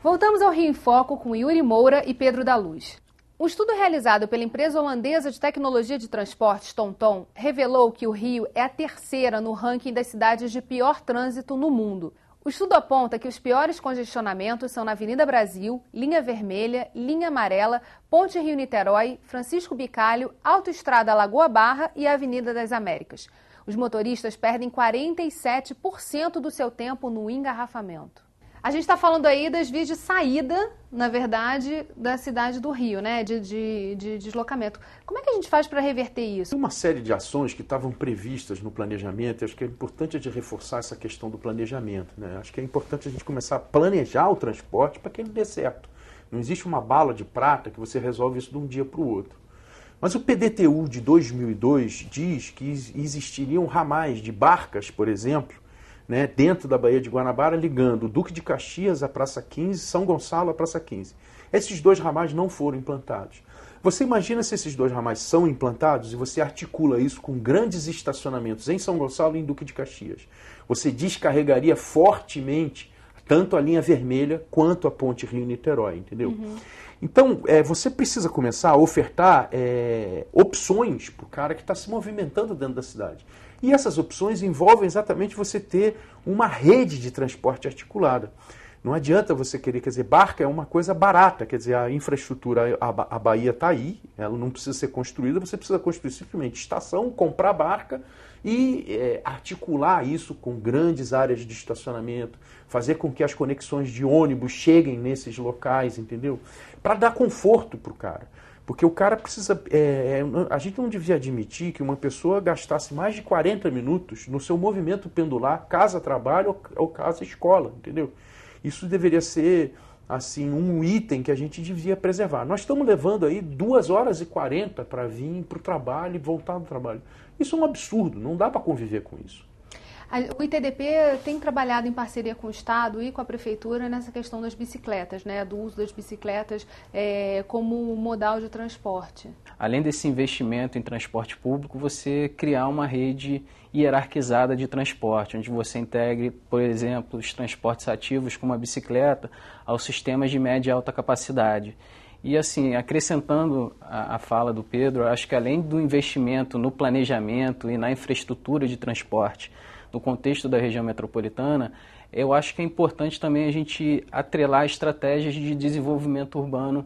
Voltamos ao Rio em Foco com Yuri Moura e Pedro da Luz. Um estudo realizado pela empresa holandesa de tecnologia de transportes TomTom revelou que o Rio é a terceira no ranking das cidades de pior trânsito no mundo. O estudo aponta que os piores congestionamentos são na Avenida Brasil, Linha Vermelha, Linha Amarela, Ponte Rio-Niterói, Francisco Bicalho, Autoestrada Lagoa Barra e Avenida das Américas. Os motoristas perdem 47% do seu tempo no engarrafamento. A gente está falando aí das vias de saída, na verdade, da cidade do Rio, né? De deslocamento. Como é que a gente faz para reverter isso? Tem uma série de ações que estavam previstas no planejamento, e acho que é importante a gente reforçar essa questão do planejamento, né? Acho que é importante a gente começar a planejar o transporte para que ele dê certo. Não existe uma bala de prata que você resolve isso de um dia para o outro. Mas o PDTU de 2002 diz que existiriam ramais de barcas, por exemplo, né, dentro da Baía de Guanabara, ligando o Duque de Caxias à Praça 15, São Gonçalo à Praça 15. Esses dois ramais não foram implantados. Você imagina se esses dois ramais são implantados e você articula isso com grandes estacionamentos em São Gonçalo e em Duque de Caxias. Você descarregaria fortemente tanto a linha vermelha quanto a ponte Rio-Niterói, entendeu? Uhum. Então, você precisa começar a ofertar opções para o cara que está se movimentando dentro da cidade. E essas opções envolvem exatamente você ter uma rede de transporte articulada. Não adianta você querer, quer dizer, barca é uma coisa barata, quer dizer, a infraestrutura, a Bahia está aí, ela não precisa ser construída, você precisa construir simplesmente estação, comprar barca e articular isso com grandes áreas de estacionamento, fazer com que as conexões de ônibus cheguem nesses locais, entendeu? Para dar conforto para o cara. Porque o cara precisa... a gente não devia admitir que uma pessoa gastasse mais de 40 minutos no seu movimento pendular, casa-trabalho ou casa-escola, entendeu? Isso deveria ser, assim, um item que a gente devia preservar. Nós estamos levando aí 2 horas e 40 para vir para o trabalho e voltar do trabalho. Isso é um absurdo, não dá para conviver com isso. O ITDP tem trabalhado em parceria com o Estado e com a Prefeitura nessa questão das bicicletas, né? Do uso das bicicletas como modal de transporte. Além desse investimento em transporte público, você criar uma rede hierarquizada de transporte, onde você integre, por exemplo, os transportes ativos como a bicicleta aos sistemas de média e alta capacidade. E assim, acrescentando a fala do Pedro, acho que além do investimento no planejamento e na infraestrutura de transporte, no contexto da região metropolitana, eu acho que é importante também a gente atrelar estratégias de desenvolvimento urbano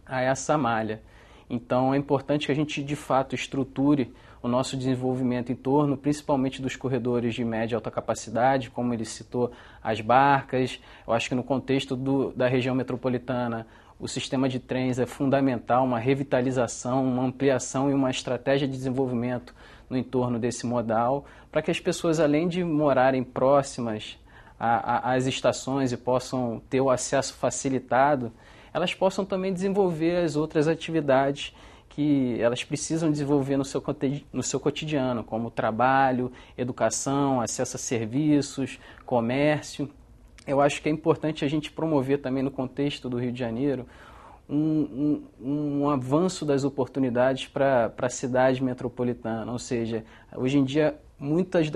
a essa malha. Então é importante que a gente de fato estruture o nosso desenvolvimento em torno, principalmente dos corredores de média e alta capacidade, como ele citou, as barcas. Eu acho que no contexto da região metropolitana, o sistema de trens é fundamental, uma revitalização, uma ampliação e uma estratégia de desenvolvimento no entorno desse modal, para que as pessoas, além de morarem próximas às estações e possam ter o acesso facilitado, elas possam também desenvolver as outras atividades que elas precisam desenvolver no seu cotidiano, como trabalho, educação, acesso a serviços, comércio. Eu acho que é importante a gente promover também no contexto do Rio de Janeiro um avanço das oportunidades para a cidade metropolitana, ou seja, hoje em dia muitas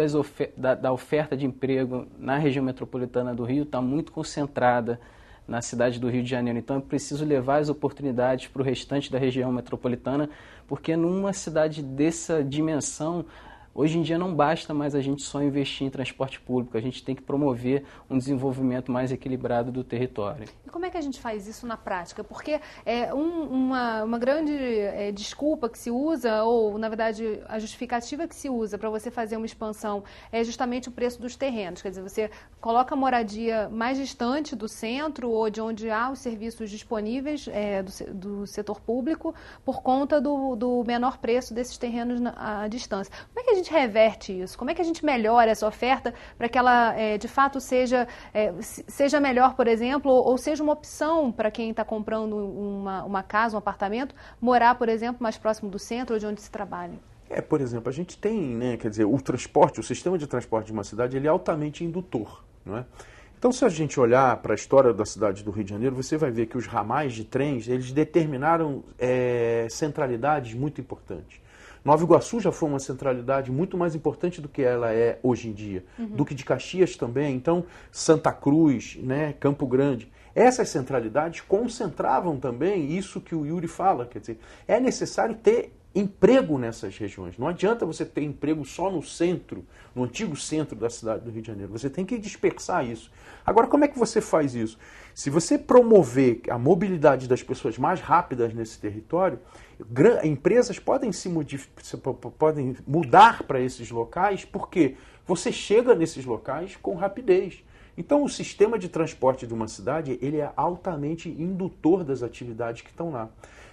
da oferta de emprego na região metropolitana do Rio está muito concentrada na cidade do Rio de Janeiro, então é preciso levar as oportunidades para o restante da região metropolitana, porque numa cidade dessa dimensão, hoje em dia não basta mais a gente só investir em transporte público, a gente tem que promover um desenvolvimento mais equilibrado do território. E como é que a gente faz isso na prática? Porque uma grande desculpa que se usa, ou na verdade a justificativa que se usa para você fazer uma expansão é justamente o preço dos terrenos. Quer dizer, você coloca a moradia mais distante do centro ou de onde há os serviços disponíveis do setor público por conta do menor preço desses terrenos à distância. Como é que a gente reverte isso? Como é que a gente melhora essa oferta para que ela, de fato, seja melhor, por exemplo, ou seja uma opção para quem está comprando uma casa, um apartamento, morar, por exemplo, mais próximo do centro ou de onde se trabalha? Por exemplo, a gente tem, né, quer dizer, o sistema de transporte de uma cidade, ele é altamente indutor, não é? Então, se a gente olhar para a história da cidade do Rio de Janeiro, você vai ver que os ramais de trens, eles determinaram centralidades muito importantes. Nova Iguaçu já foi uma centralidade muito mais importante do que ela é hoje em dia. Duque de Caxias também, então Santa Cruz, né, Campo Grande. Essas centralidades concentravam também isso que o Yuri fala, quer dizer, é necessário ter emprego nessas regiões. Não adianta você ter emprego só no centro, no antigo centro da cidade do Rio de Janeiro. Você tem que dispersar isso. Agora, como é que você faz isso? Se você promover a mobilidade das pessoas mais rápidas nesse território, empresas podem podem mudar para esses locais, porque você chega nesses locais com rapidez. Então, o sistema de transporte de uma cidade, ele é altamente indutor das atividades que estão lá.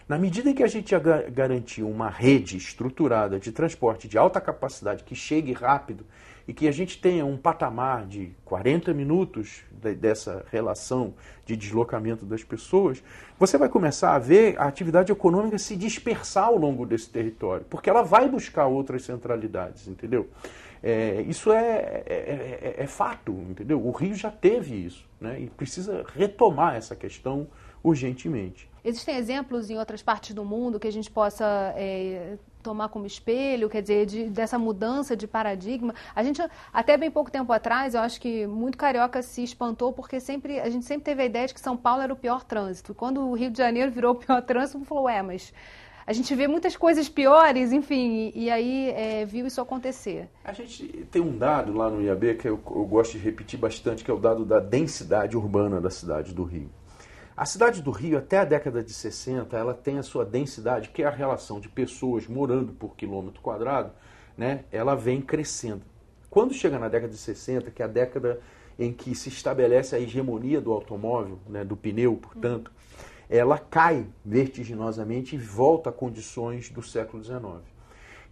Na medida em que a gente garantir uma rede estruturada de transporte de alta capacidade que chegue rápido e que a gente tenha um patamar de 40 minutos dessa relação de deslocamento das pessoas, você vai começar a ver a atividade econômica se dispersar ao longo desse território, porque ela vai buscar outras centralidades, entendeu? Isso é fato, entendeu? O Rio já teve isso, né? E precisa retomar essa questão urgentemente. Existem exemplos em outras partes do mundo que a gente possa tomar como espelho, quer dizer, dessa mudança de paradigma? A gente, até bem pouco tempo atrás, eu acho que muito carioca se espantou porque a gente sempre teve a ideia de que São Paulo era o pior trânsito. Quando o Rio de Janeiro virou o pior trânsito, falou, mas a gente vê muitas coisas piores, enfim, e aí viu isso acontecer. A gente tem um dado lá no IAB que eu gosto de repetir bastante, que é o dado da densidade urbana da cidade do Rio. A cidade do Rio, até a década de 60, ela tem a sua densidade, que é a relação de pessoas morando por quilômetro quadrado, né? Ela vem crescendo. Quando chega na década de 60, que é a década em que se estabelece a hegemonia do automóvel, né, do pneu, portanto, ela cai vertiginosamente e volta a condições do século XIX.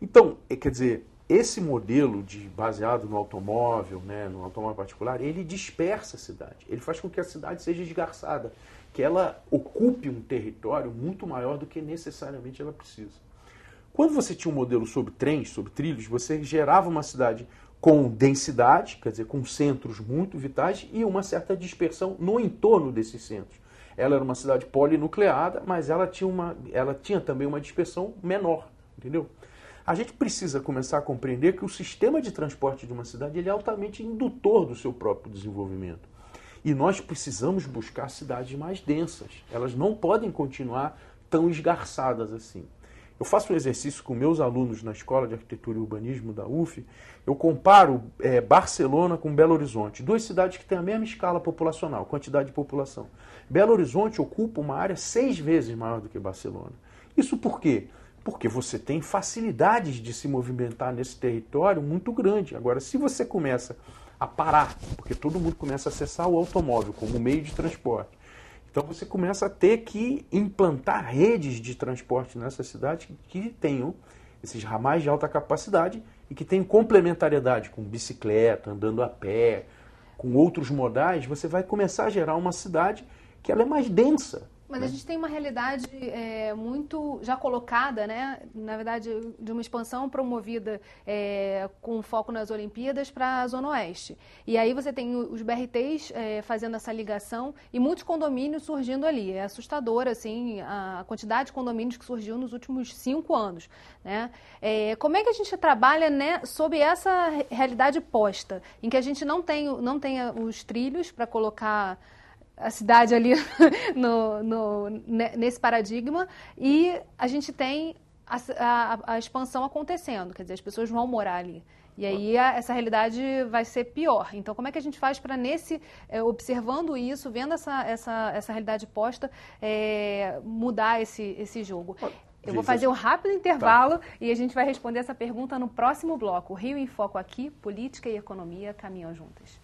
Então, quer dizer, esse modelo baseado no automóvel, né, no automóvel particular, ele dispersa a cidade. Ele faz com que a cidade seja esgarçada, que ela ocupe um território muito maior do que necessariamente ela precisa. Quando você tinha um modelo sobre trens, sobre trilhos, você gerava uma cidade com densidade, quer dizer, com centros muito vitais e uma certa dispersão no entorno desses centros. Ela era uma cidade polinucleada, mas ela tinha também uma dispersão menor, entendeu? A gente precisa começar a compreender que o sistema de transporte de uma cidade ele é altamente indutor do seu próprio desenvolvimento. E nós precisamos buscar cidades mais densas. Elas não podem continuar tão esgarçadas assim. Eu faço um exercício com meus alunos na Escola de Arquitetura e Urbanismo da UF. Eu comparo Barcelona com Belo Horizonte, duas cidades que têm a mesma escala populacional, quantidade de população. Belo Horizonte ocupa uma área 6 vezes maior do que Barcelona. Isso por quê? Porque você tem facilidades de se movimentar nesse território muito grande. Agora, se você começa a parar, porque todo mundo começa a acessar o automóvel como meio de transporte, então você começa a ter que implantar redes de transporte nessa cidade que tenham esses ramais de alta capacidade e que tenham complementariedade com bicicleta, andando a pé, com outros modais. Você vai começar a gerar uma cidade que ela é mais densa. Mas a gente tem uma realidade muito já colocada, né? Na verdade, de uma expansão promovida com foco nas Olimpíadas para a Zona Oeste. E aí você tem os BRTs fazendo essa ligação e muitos condomínios surgindo ali. É assustador, assim, a quantidade de condomínios que surgiu nos últimos 5 anos, né? Como é que a gente trabalha, né, sob essa realidade posta, em que a gente não tem os trilhos para colocar a cidade ali nesse paradigma e a gente tem a expansão acontecendo, quer dizer, as pessoas vão morar ali. E aí essa realidade vai ser pior. Então, como é que a gente faz para observando isso, vendo essa realidade posta, mudar esse jogo? Eu vou fazer um rápido intervalo e a gente vai responder essa pergunta no próximo bloco. O Rio em Foco aqui, política e economia caminham juntas.